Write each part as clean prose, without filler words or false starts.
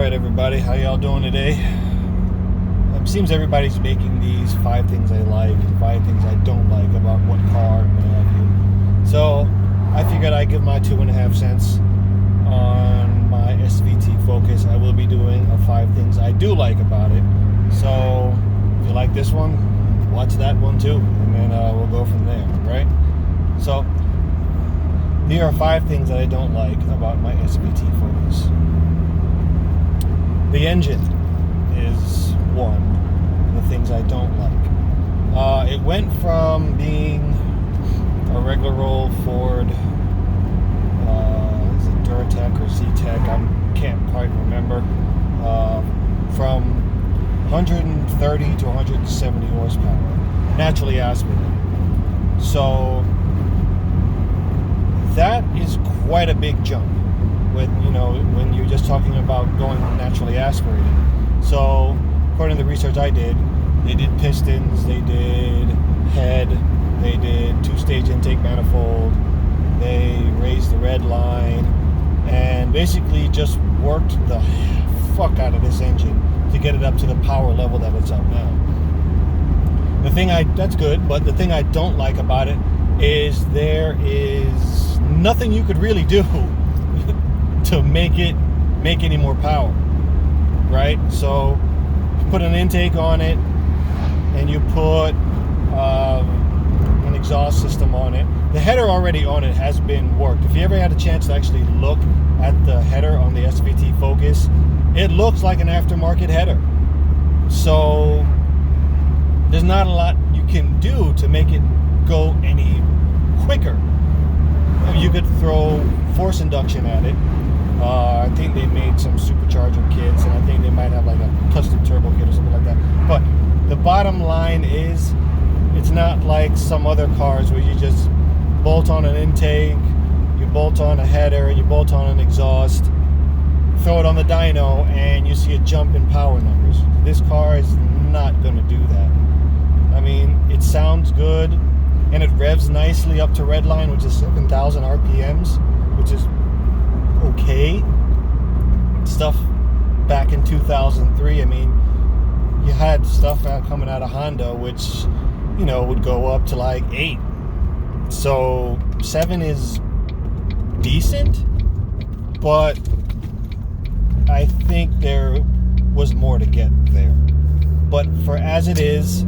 Alright everybody, how y'all doing today? Seems everybody's making these 5 things I like and 5 things I don't like about what car and what have you. So I figured I'd give my 2.5 cents on my SVT Focus. I will be doing 5 things I do like about it. So if you like this one, watch that one too, and then we'll go from there, right? So here are 5 things that I don't like about my SVT Focus. The engine is one of the things I don't like. It went from being a regular old Ford, is it Duratec or Z-Tech? I can't quite remember. From 130 to 170 horsepower, naturally aspirated. So that is quite a big jump when you're just talking about going naturally aspirated. So according to the research I did, they did pistons, they did head, they did 2-stage intake manifold, they raised the red line, and basically just worked the fuck out of this engine to get it up to the power level that it's up now. That's good, but the thing I don't like about it is there is nothing you could really do to make any more power, right? So you put an intake on it and you put an exhaust system on it. The header already on it has been worked. If you ever had a chance to actually look at the header on the SVT Focus, it looks like an aftermarket header. So there's not a lot you can do to make it go any quicker. You could throw force induction at it. I think they made some supercharger kits, and I think they might have like a custom turbo kit or something like that. But the bottom line is, it's not like some other cars where you just bolt on an intake, you bolt on a header, you bolt on an exhaust, throw it on the dyno, and you see a jump in power numbers. This car is not going to do that. I mean, it sounds good, and it revs nicely up to redline, which is 7,000 RPMs, which is okay. Stuff back in 2003, I mean, you had stuff coming out of Honda which, would go up to like 8. So 7 is decent, but I think there was more to get there. But for as it is,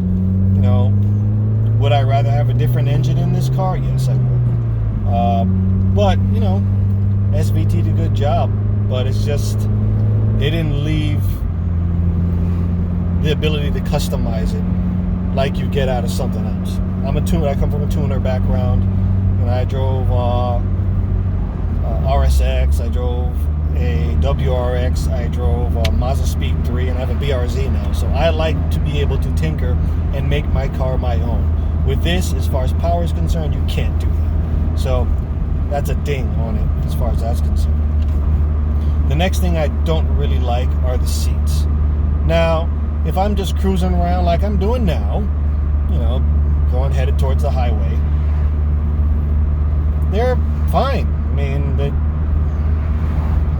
would I rather have a different engine in this car? Yes, I would. But SVT did a good job, but it's just they didn't leave the ability to customize it like you get out of something else. I'm a tuner. I come from a tuner background, and I drove RSX, I drove a WRX, I drove a Mazda Speed 3, and I have a BRZ now. So I like to be able to tinker and make my car my own. With this, as far as power is concerned, you can't do that. So that's a ding on it as far as that's concerned. The next thing I don't really like are the seats. Now, if I'm just cruising around like I'm doing now, going headed towards the highway, they're fine. I mean,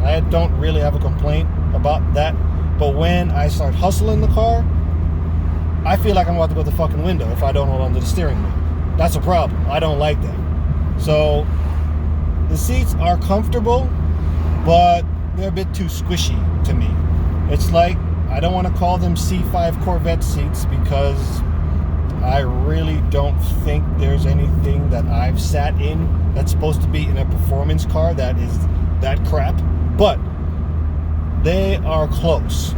I don't really have a complaint about that. But when I start hustling the car, I feel like I'm about to go to the fucking window if I don't hold onto the steering wheel. That's a problem. I don't like that. So the seats are comfortable, but they're a bit too squishy to me. It's like, I don't want to call them C5 Corvette seats because I really don't think there's anything that I've sat in that's supposed to be in a performance car that is that crap. But they are close.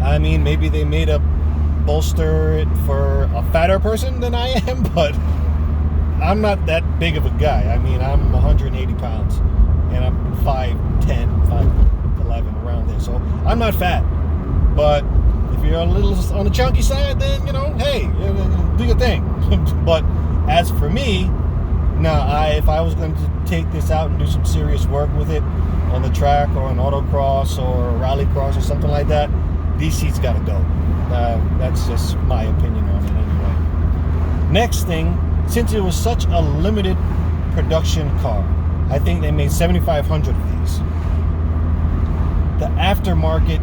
I mean, maybe they made a bolster for a fatter person than I am, but I'm not that big of a guy. I mean, I'm 180 pounds, and I'm 5'10", 5'11", around there. So I'm not fat. But if you're a little on the chunky side, then, hey, do your thing. But as for me, if I was going to take this out and do some serious work with it on the track or an autocross or a rallycross or something like that, these seats got to go. That's just my opinion on it anyway. Next thing, since it was such a limited production car, I think they made 7,500 of these. The aftermarket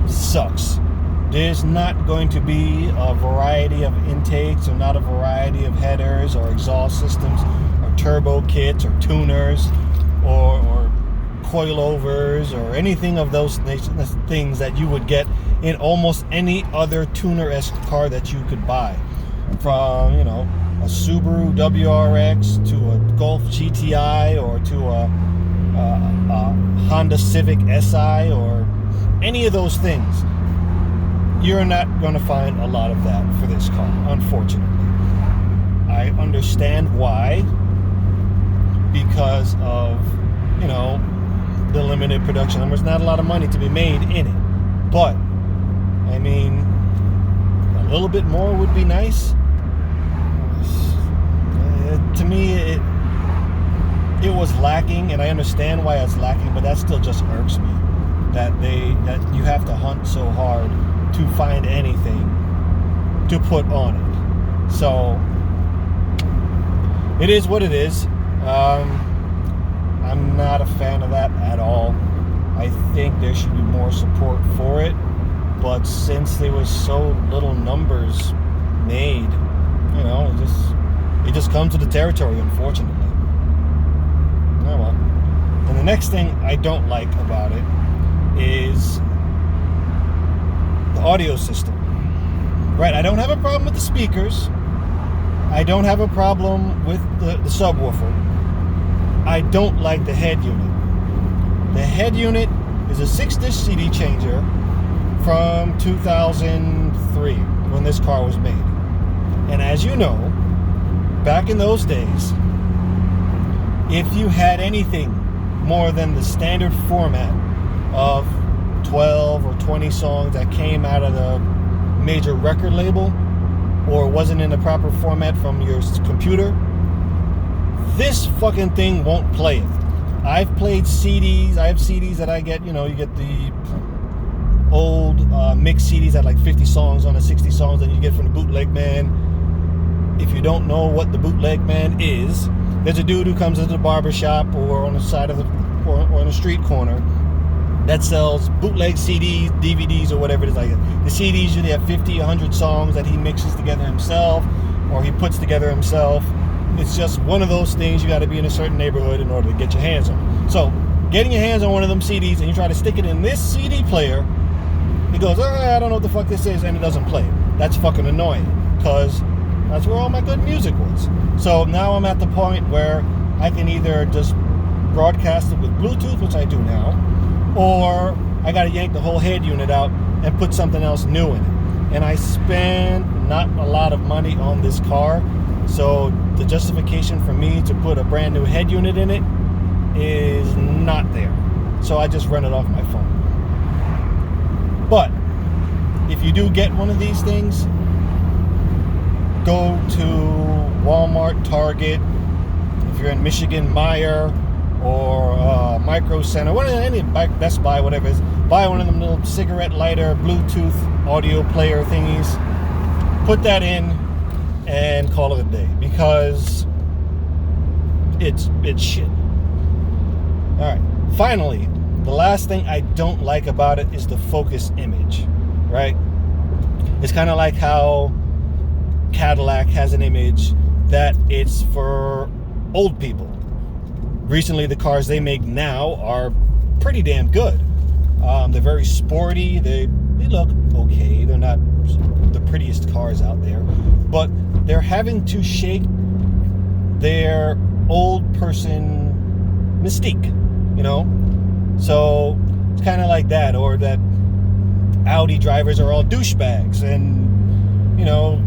sucks. There's not going to be a variety of intakes, or not a variety of headers or exhaust systems or turbo kits or tuners or coilovers or anything of those things that you would get in almost any other tuner-esque car that you could buy. From, you know, a Subaru WRX to a Golf GTI or to a Honda Civic Si or any of those things. You're not going to find a lot of that for this car, unfortunately. I understand why, because of, you know, the limited production numbers. Not a lot of money to be made in it, but I mean, a little bit more would be nice. To me, it was lacking, and I understand why it's lacking, but that still just irks me. That you have to hunt so hard to find anything to put on it. So it is what it is. I'm not a fan of that at all. I think there should be more support for it, but since there was so little numbers made, you know, it just comes to the territory, unfortunately. Oh well. And the next thing I don't like about it is the audio system. Right, I don't have a problem with the speakers. I don't have a problem with the subwoofer. I don't like the head unit. The head unit is a 6-disc CD changer from 2003 when this car was made. And as you know, back in those days, if you had anything more than the standard format of 12 or 20 songs that came out of the major record label or wasn't in the proper format from your computer, this fucking thing won't play it. I've played CDs. I have CDs that I get, you know, you get the old mixed CDs at like 50 songs on the 60 songs that you get from the bootleg man. If you don't know what the bootleg man is, there's a dude who comes into the barbershop or on the side of the, or on the street corner that sells bootleg CDs, DVDs, or whatever it is. Like the CDs usually have 50, 100 songs that he mixes together himself or he puts together himself. It's just one of those things you got to be in a certain neighborhood in order to get your hands on. So getting your hands on one of them CDs and you try to stick it in this CD player, it goes, I don't know what the fuck this is, and it doesn't play it. That's fucking annoying, because that's where all my good music was. So now I'm at the point where I can either just broadcast it with Bluetooth, which I do now, or I got to yank the whole head unit out and put something else new in it. And I spend not a lot of money on this car, so the justification for me to put a brand new head unit in it is not there. So I just run it off my phone. But if you do get one of these things, go to Walmart, Target, if you're in Michigan, Meijer, or Micro Center, any Best Buy, whatever it is, buy one of them little cigarette lighter, Bluetooth audio player thingies, put that in, and call it a day, because it's shit. Alright, finally, the last thing I don't like about it is the Focus image, right? It's kind of like how Cadillac has an image that it's for old people. Recently, the cars they make now are pretty damn good. They're very sporty. They look okay. They're not the prettiest cars out there, but they're having to shake their old person mystique, you know? So it's kind of like that, or that Audi drivers are all douchebags, and, you know,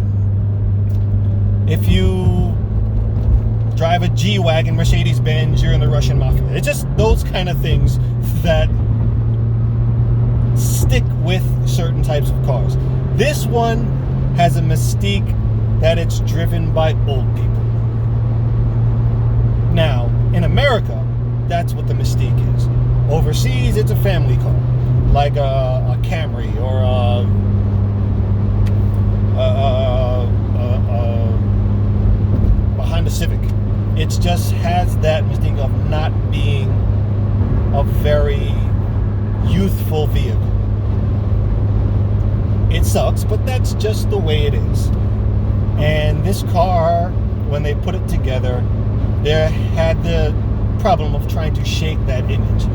if you drive a G-Wagon Mercedes-Benz, you're in the Russian Mafia. It's just those kind of things that stick with certain types of cars. This one has a mystique that it's driven by old people. Now, in America, that's what the mystique is. Overseas, it's a family car, like a Camry or a Honda Civic. It just has that mystique of not being a very youthful vehicle. It sucks, but that's just the way it is. And this car, when they put it together, they had the problem of trying to shake that image.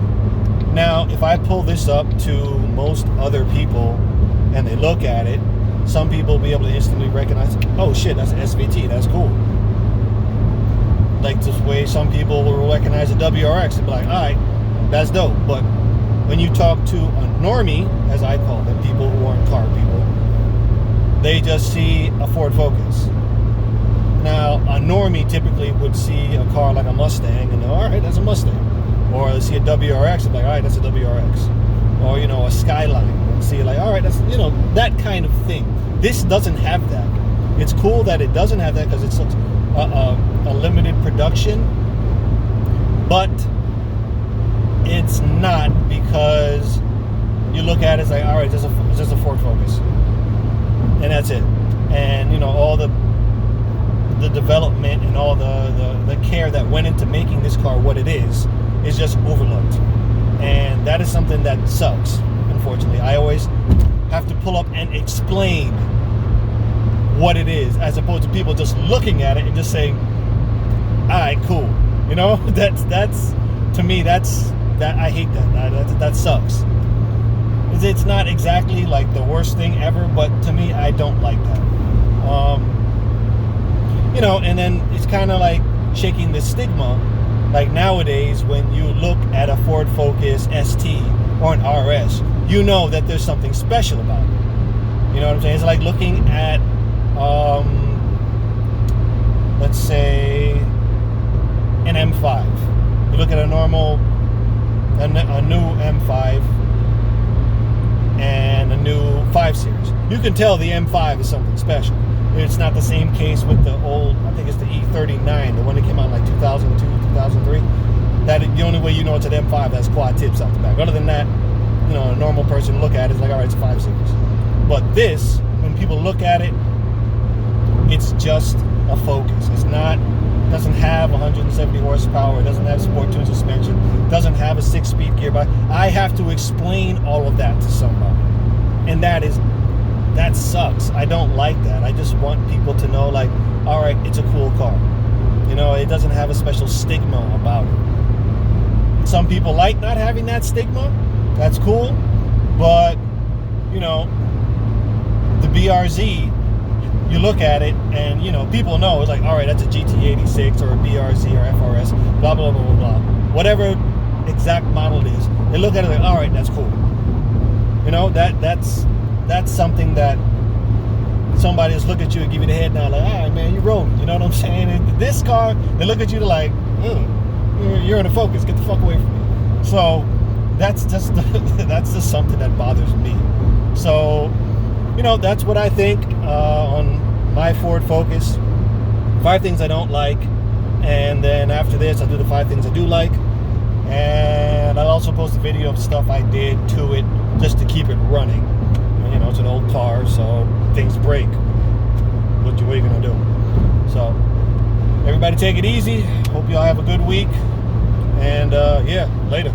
Now, if I pull this up to most other people and they look at it, some people will be able to instantly recognize, oh shit, that's an SVT, that's cool. Like this way, some people will recognize a WRX and be like, all right, that's dope. But when you talk to a normie, as I call them, people who aren't car people, they just see a Ford Focus. Now, a normie typically would see a car like a Mustang and go, all right, that's a Mustang. Or they see a WRX and be like, all right, that's a WRX. Or, you know, a Skyline and see like, all right, that's, you know, that kind of thing. This doesn't have that. It's cool that it doesn't have that because it's such a limited production. But it's not, because you look at it, it's like, all right, it's just a Ford Focus. And that's it. And, you know, all the development and all the care that went into making this car what it is just overlooked. And that is something that sucks, unfortunately. I always have to pull up and explain what it is, as opposed to people just looking at it and just saying, all right, cool. You know, that's to me, that I hate that. That sucks. It's not exactly like the worst thing ever, but to me, I don't like that. You know, and then it's kind of like shaking the stigma. Like nowadays, when you look at a Ford Focus ST or an RS, you know that there's something special about it. You know what I'm saying? It's like looking at, let's say, an M5. You look at a new M5 and a new 5 Series. You can tell the M5 is something special. It's not the same case with the old, I think it's the E39, the one that came out in like 2002, 2003. That the only way you know it's an M5 has quad tips out the back. Other than that, you know, a normal person look at it, it's like, all right, it's a 5 Series. But this, when people look at it, it's just a Focus. It's not, doesn't have 170 horsepower. It doesn't have sport tune suspension. It doesn't have a 6-speed gearbox. I have to explain all of that to somebody, and that sucks. I don't like that. I just want people to know, like, all right, it's a cool car. You know, it doesn't have a special stigma about it. Some people like not having that stigma. That's cool. But, you know, the BRZ, you look at it and, you know, people know it's like, all right, that's a GT86 or a BRZ or FRS, blah, blah, blah, blah, blah. Whatever exact model it is, they look at it like, all right, that's cool. You know, that's something that somebody just look at you and give you the head nod, like, all right, man, you rolling. You know what I'm saying? And this car, they look at you like, you're in a Focus. Get the fuck away from me. So that's just something that bothers me. So, you know, that's what I think on my Ford Focus. 5 things I don't like, and then after this, I'll do the 5 things I do like, and I'll also post a video of stuff I did to it just to keep it running. You know, it's an old car, so things break. What are you gonna do? So, everybody take it easy. Hope y'all have a good week. And yeah, later.